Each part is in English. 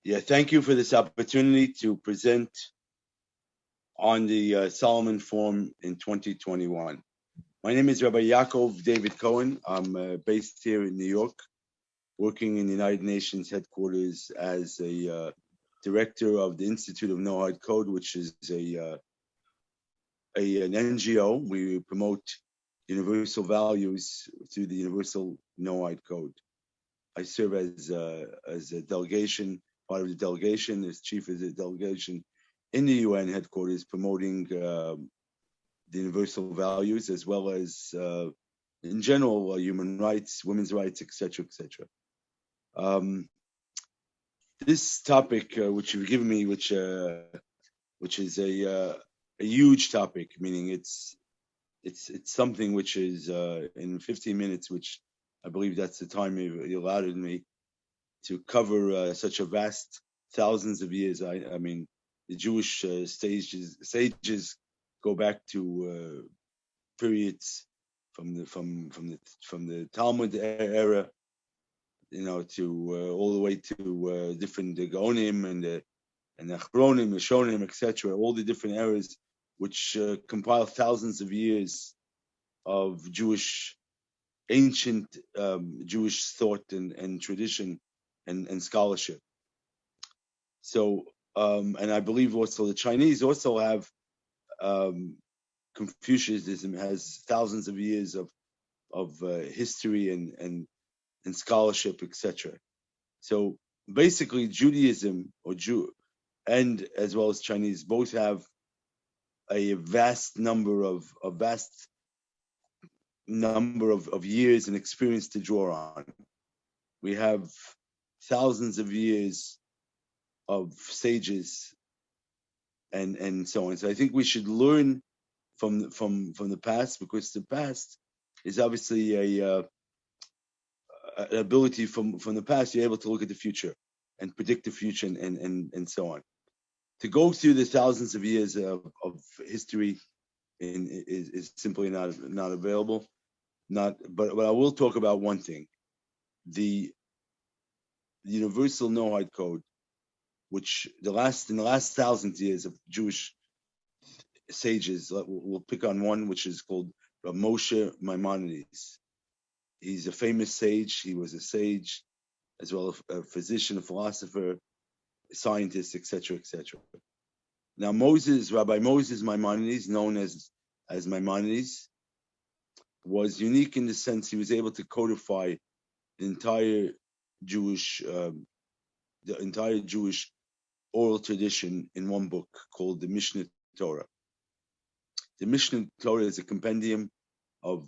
Yeah, thank you for this opportunity to present on the Solomon Forum in 2021. My name is Rabbi Yacov David Cohen. I'm based here in New York, working in the United Nations headquarters as a director of the Institute of Noahide Code, which is an NGO. We promote universal values through the Universal Noahide Code. I serve as a delegation, part of the delegation, as chief of the delegation in the UN headquarters, promoting the universal values as well as, in general, human rights, women's rights, etc., etc. This topic, which you've given me, which is a huge topic, meaning it's something which is in 15 minutes, which I believe that's the time you allowed me to cover such a vast thousands of years. I mean, the Jewish sages go back to periods from the Talmud era, to all the way to different Gaonim and Achronim, Rishonim, etc. All the different eras, which compile thousands of years of ancient Jewish thought and tradition and scholarship. So, and I believe also the Chinese also have Confucianism has thousands of years of history and scholarship, etc. So basically, Judaism and as well as Chinese both have a vast number of years and experience to draw on. We have thousands of years of sages and so on. So I think we should learn from the past, because the past is obviously an ability from the past. You're able to look at the future and predict the future and so on. To go through the thousands of years of history is simply not available. But I will talk about one thing: the Universal Noahide Code, which in the last 1,000 years of Jewish sages, we'll pick on one, which is called Moshe Maimonides. He's a famous sage. He was a sage, as well as a physician, a philosopher, a scientist, etc., etc. Now, Rabbi Moses Maimonides, known as Maimonides, was unique in the sense he was able to codify the entire Jewish oral tradition in one book called the Mishnah Torah. The Mishnah Torah is a compendium of,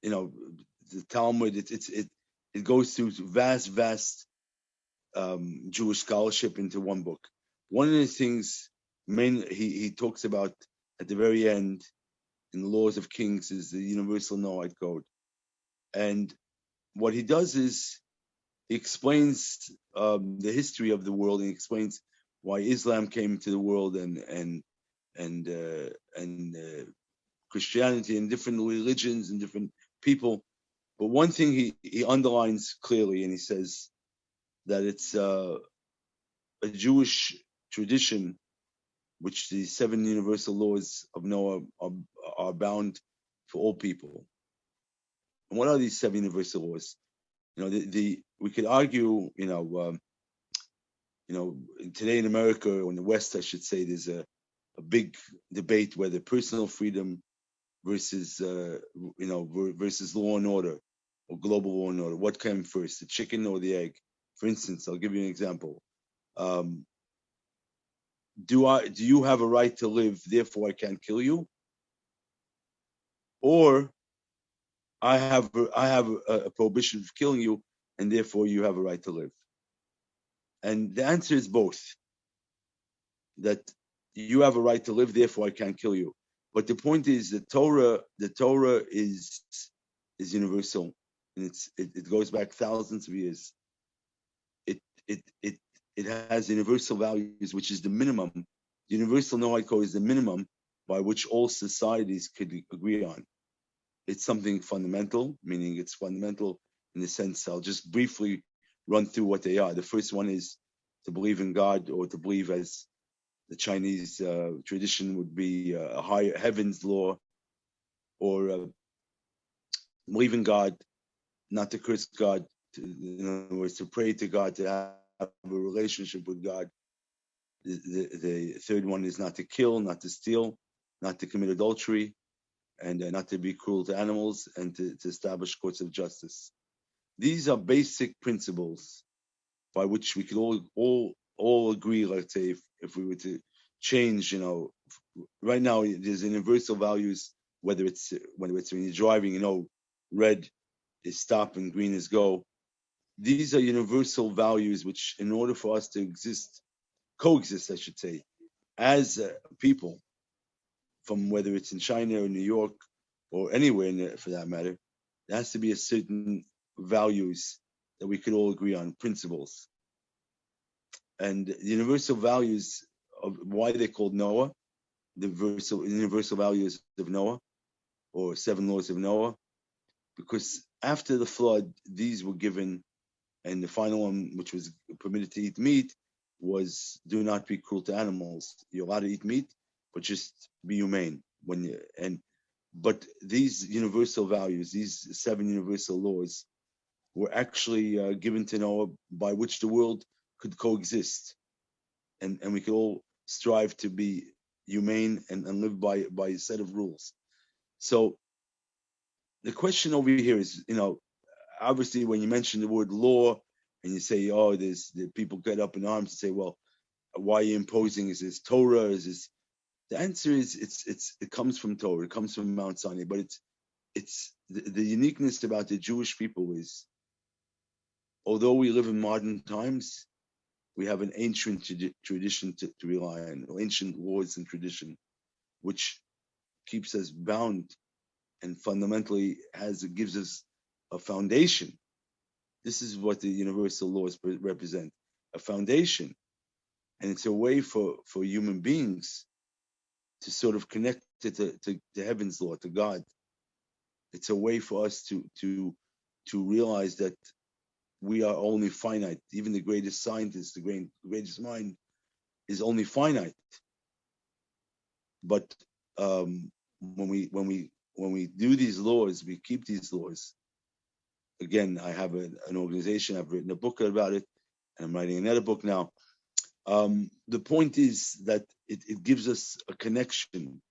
the Talmud. It goes through vast Jewish scholarship into one book. One of the things he talks about at the very end in the Laws of Kings is the Universal Noahide Code. And what he does is he explains the history of the world, and he explains why Islam came to the world and Christianity and different religions and different people. But one thing he underlines clearly, and he says that it's a Jewish tradition, which the 7 universal laws of Noah are bound for all people. And what are these 7 universal laws? We could argue, today in America, or in the West, I should say, there's a big debate whether personal freedom versus versus law and order, or global law and order. What came first, the chicken or the egg? For instance, I'll give you an example. Do you have a right to live, therefore I can't kill you? Or I have a prohibition of killing you, and therefore you have a right to live? And the answer is both. That you have a right to live, therefore I can't kill you. But the point is, the Torah is universal, and it goes back thousands of years. It has universal values, which is the minimum. The Universal Noahide Code is the minimum by which all societies could agree on. It's something fundamental, meaning it's fundamental in the sense, I'll just briefly run through what they are. The first one is to believe in God, or to believe, as the Chinese tradition would be, a higher heaven's law, or believe in God, not to curse God, in other words, to pray to God, to have a relationship with God. The third one is not to kill, not to steal, not to commit adultery, and not to be cruel to animals, and to establish courts of justice. These are basic principles by which we could all agree. Let's say if we were to change, right now there's universal values. Whether it's when you're driving, red is stop and green is go. These are universal values which, in order for us to coexist, I should say, as people, from whether it's in China or New York or anywhere for that matter, there has to be a certain values that we could all agree on, principles. And the universal values of why they're called Noah, the universal values of Noah, or 7 laws of Noah, because after the flood, these were given, and the final one, which was permitted to eat meat, was do not be cruel to animals. You're allowed to eat meat, but just be humane but these universal values, these 7 universal laws, were actually given to Noah, by which the world could coexist, and we could all strive to be humane and live by a set of rules. So the question over here is, obviously when you mention the word law and you say, oh, the people get up in arms and say, well, why are you imposing? Is this Torah? Is this? The answer is it comes from Torah, it comes from Mount Sinai, but it's the uniqueness about the Jewish people is, although we live in modern times, we have an ancient tradition to rely on, ancient laws and tradition, which keeps us bound and fundamentally gives us a foundation. This is what the universal laws represent, a foundation. And it's a way for human beings to sort of connect to heaven's law, to God. It's a way for us to realize that we are only finite. Even the greatest scientist, the greatest mind, is only finite. But when we do these laws, we keep these laws. Again, I have an organization. I've written a book about it, and I'm writing another book now. The point is that it gives us a connection.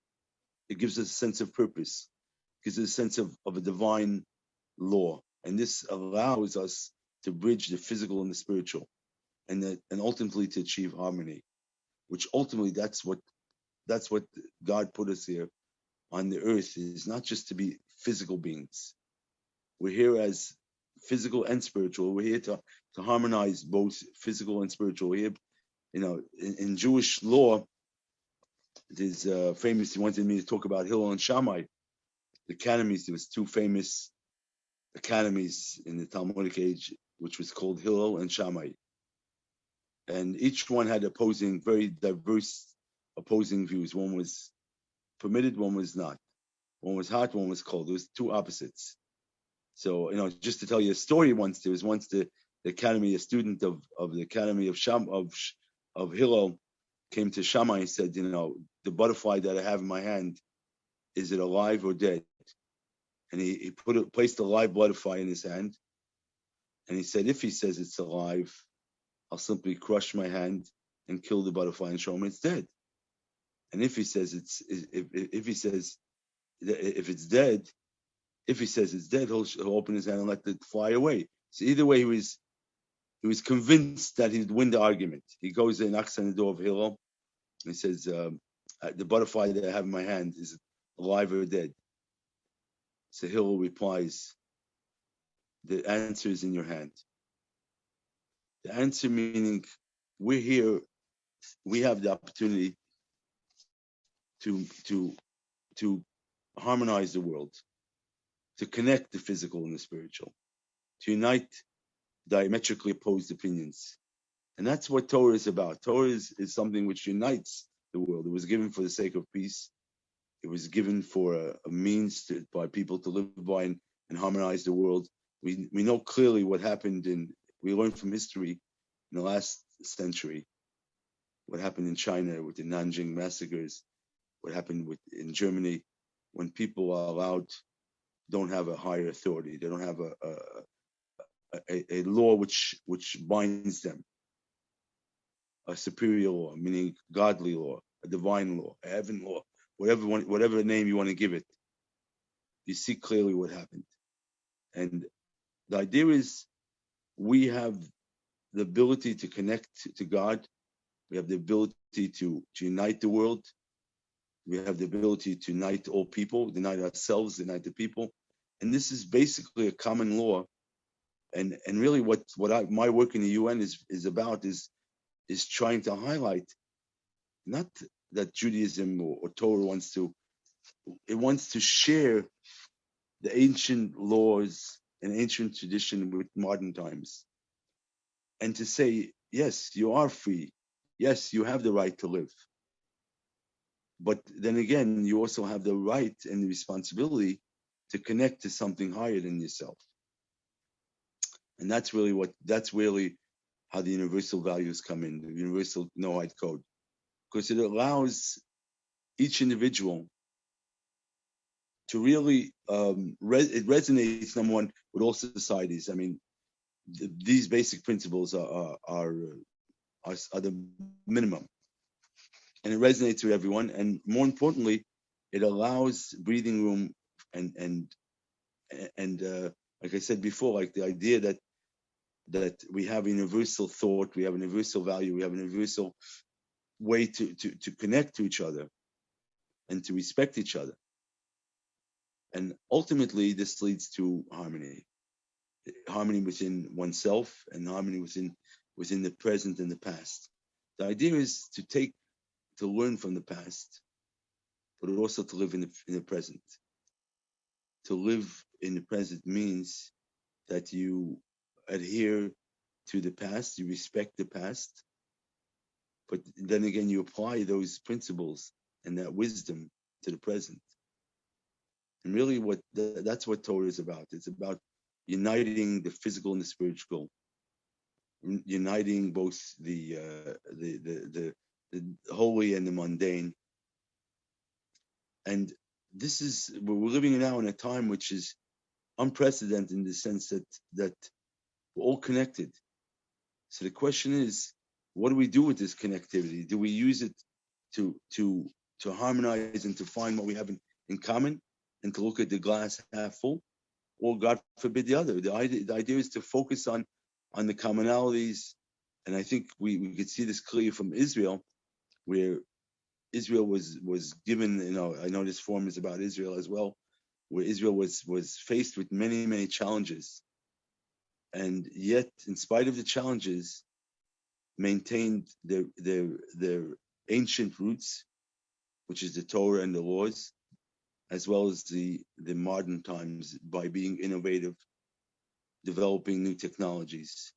It gives us a sense of purpose. It gives us a sense of a divine law, and this allows us to bridge the physical and the spiritual, and ultimately to achieve harmony. Which ultimately, that's what God put us here on the earth, is not just to be physical beings. We're here as physical and spiritual. We're here to harmonize both physical and spiritual. We're here, in Jewish law, there's famous. He wanted me to talk about Hillel and Shammai, the academies. There was 2 famous academies in the Talmudic age, which was called Hillel and Shammai, and each one had very diverse opposing views. One was permitted, one was not. One was hot, one was cold. There was 2 opposites. So, just to tell you a story, there was once the academy, a student of the academy of Hillel came to Shammai and said, the butterfly that I have in my hand, is it alive or dead? And he placed a live butterfly in his hand, and he said, if he says it's alive, I'll simply crush my hand and kill the butterfly and show him it's dead. And if he says if he says it's dead, he'll open his hand and let it fly away. So either way, he was convinced that he'd win the argument. He goes there, knocks on the door of Hillel, and he says, the butterfly that I have in my hand, is it alive or dead? So Hillel replies, the answer is in your hand. The answer meaning, we're here, we have the opportunity to harmonize the world, to connect the physical and the spiritual, to unite diametrically opposed opinions. And that's what Torah is about. Torah is something which unites the world. It was given for the sake of peace. It was given for a means by people to live by and harmonize the world. We know clearly what happened we learned from history in the last century, what happened in China with the Nanjing massacres, what happened in Germany, when people are allowed, don't have a higher authority, they don't have a law which binds them, a superior law, meaning godly law, a divine law, a heaven law, whatever name you want to give it. You see clearly what happened. And the idea is we have the ability to connect to God. We have the ability to unite the world. We have the ability to unite all people, unite ourselves, unite the people. And this is basically a common law. And really my work in the UN is about is trying to highlight, not that Judaism or Torah wants to share the ancient laws and ancient tradition with modern times. And to say, yes, you are free. Yes, you have the right to live. But then again, you also have the right and the responsibility to connect to something higher than yourself. And that's really how the universal values come in, the universal Noahide code. Because it allows each individual to really, it resonates, number one, with all societies. I mean, these basic principles are the minimum. And it resonates with everyone. And more importantly, it allows breathing room and like I said before, like the idea that we have universal thought, we have universal value, we have a universal way to connect to each other and to respect each other. And ultimately, this leads to harmony within oneself and harmony within the present and the past. The idea is to learn from the past, but also to live in the present. To live in the present means that you adhere to the past, you respect the past, but then again, you apply those principles and that wisdom to the present. And really, that's what Torah is about. It's about uniting the physical and the spiritual, uniting both the holy and the mundane. And we're living now in a time which is unprecedented in the sense that we're all connected. So the question is, what do we do with this connectivity? Do we use it to harmonize and to find what we have in common and to look at the glass half full, or God forbid the other? The idea is to focus on the commonalities. And I think we could see this clearly from Israel, where Israel was given, I know this forum is about Israel as well, where Israel was faced with many, many challenges. And yet, in spite of the challenges, maintained their ancient roots, which is the Torah and the laws, as well as the modern times, by being innovative, developing new technologies,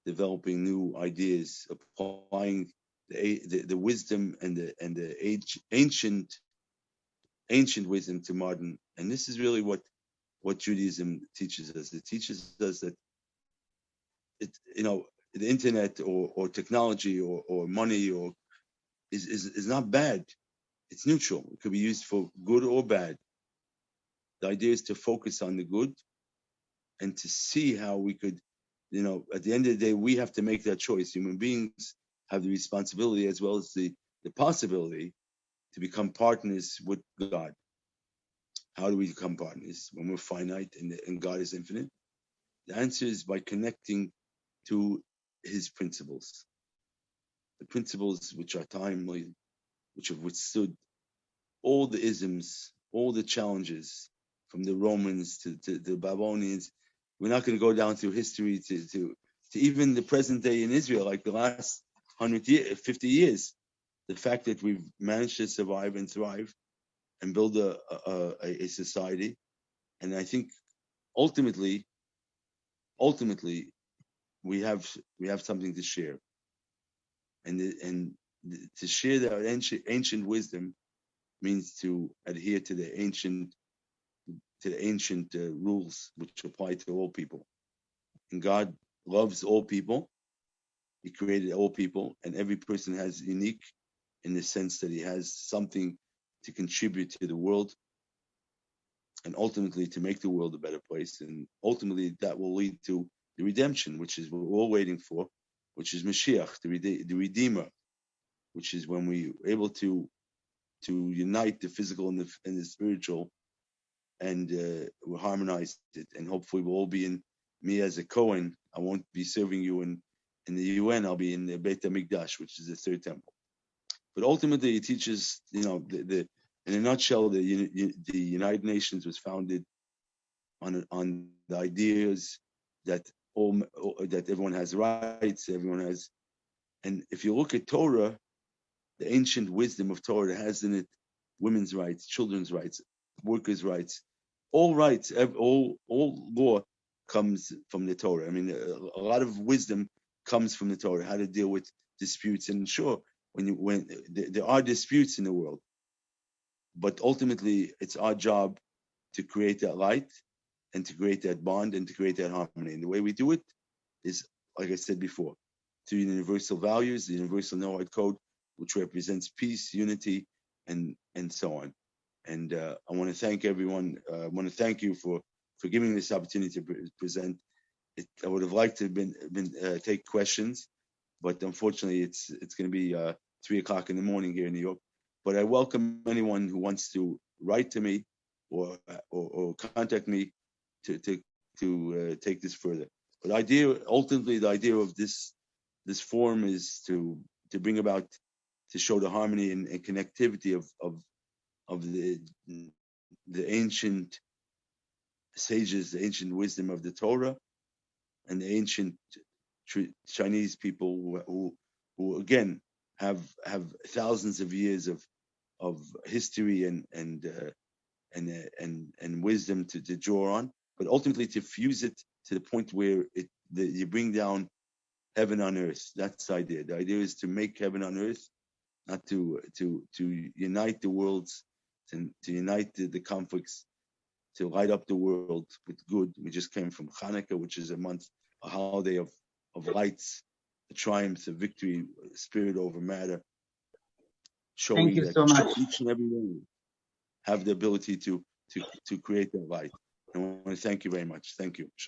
developing new ideas, applying the wisdom and the ancient wisdom to modern. And this is really what Judaism teaches us. It teaches us that the internet or technology or money is not bad. It's neutral. It could be used for good or bad. The idea is to focus on the good and to see how we could, at the end of the day, we have to make that choice. Human beings have the responsibility as well as the possibility to become partners with God. How do we become partners when we're finite and God is infinite? The answer is by connecting to his principles. The principles which are timely, which have withstood all the isms, all the challenges, from the Romans to the Babylonians. We're not going to go down through history to even the present day in Israel, like the last 50 years. The fact that we've managed to survive and thrive and build a society. And I think ultimately, we have something to share. And to share that ancient wisdom means to adhere to the ancient rules which apply to all people. And God loves all people, He created all people, and every person has unique in the sense that he has something to contribute to the world, and ultimately to make the world a better place. And ultimately that will lead to the redemption, which is what we're all waiting for, which is Mashiach, the Redeemer, which is when we're able to unite the physical and the spiritual, and we'll harmonize it. And hopefully we'll all be in, me as a Cohen, I won't be serving you in the UN, I'll be in the Beit HaMikdash, which is the third temple. But ultimately it teaches, the in a nutshell, the United Nations was founded on the ideas that that everyone has rights, everyone has, and if you look at Torah, the ancient wisdom of Torah has in it women's rights, children's rights, workers' rights, all rights, all law comes from the Torah. I mean, a lot of wisdom comes from the Torah, how to deal with disputes. And sure, when there are disputes in the world, but ultimately it's our job to create that light and to create that bond and to create that harmony. And the way we do it is, like I said before, through universal values, the universal Noahide code, which represents peace, unity, and so on. And I want to thank everyone. I want to thank you for giving me this opportunity to present. I would have liked to have been take questions, but unfortunately it's going to be 3:00 in the morning here in New York. But I welcome anyone who wants to write to me or contact me to take this further. But ultimately, the idea of this forum is to bring about, to show the harmony and connectivity of the ancient sages, the ancient wisdom of the Torah, and the ancient Chinese people who again have thousands of years of history and wisdom to draw on, but ultimately to fuse it to the point where you bring down heaven on earth. That's the idea. The idea is to make heaven on earth, not to unite the worlds, to unite the conflicts, to light up the world with good. We just came from Hanukkah, which is a holiday of lights, the triumph, the victory, spirit over matter, showing that so much. each and every one have the ability to create that light. And I want to thank you very much. Thank you.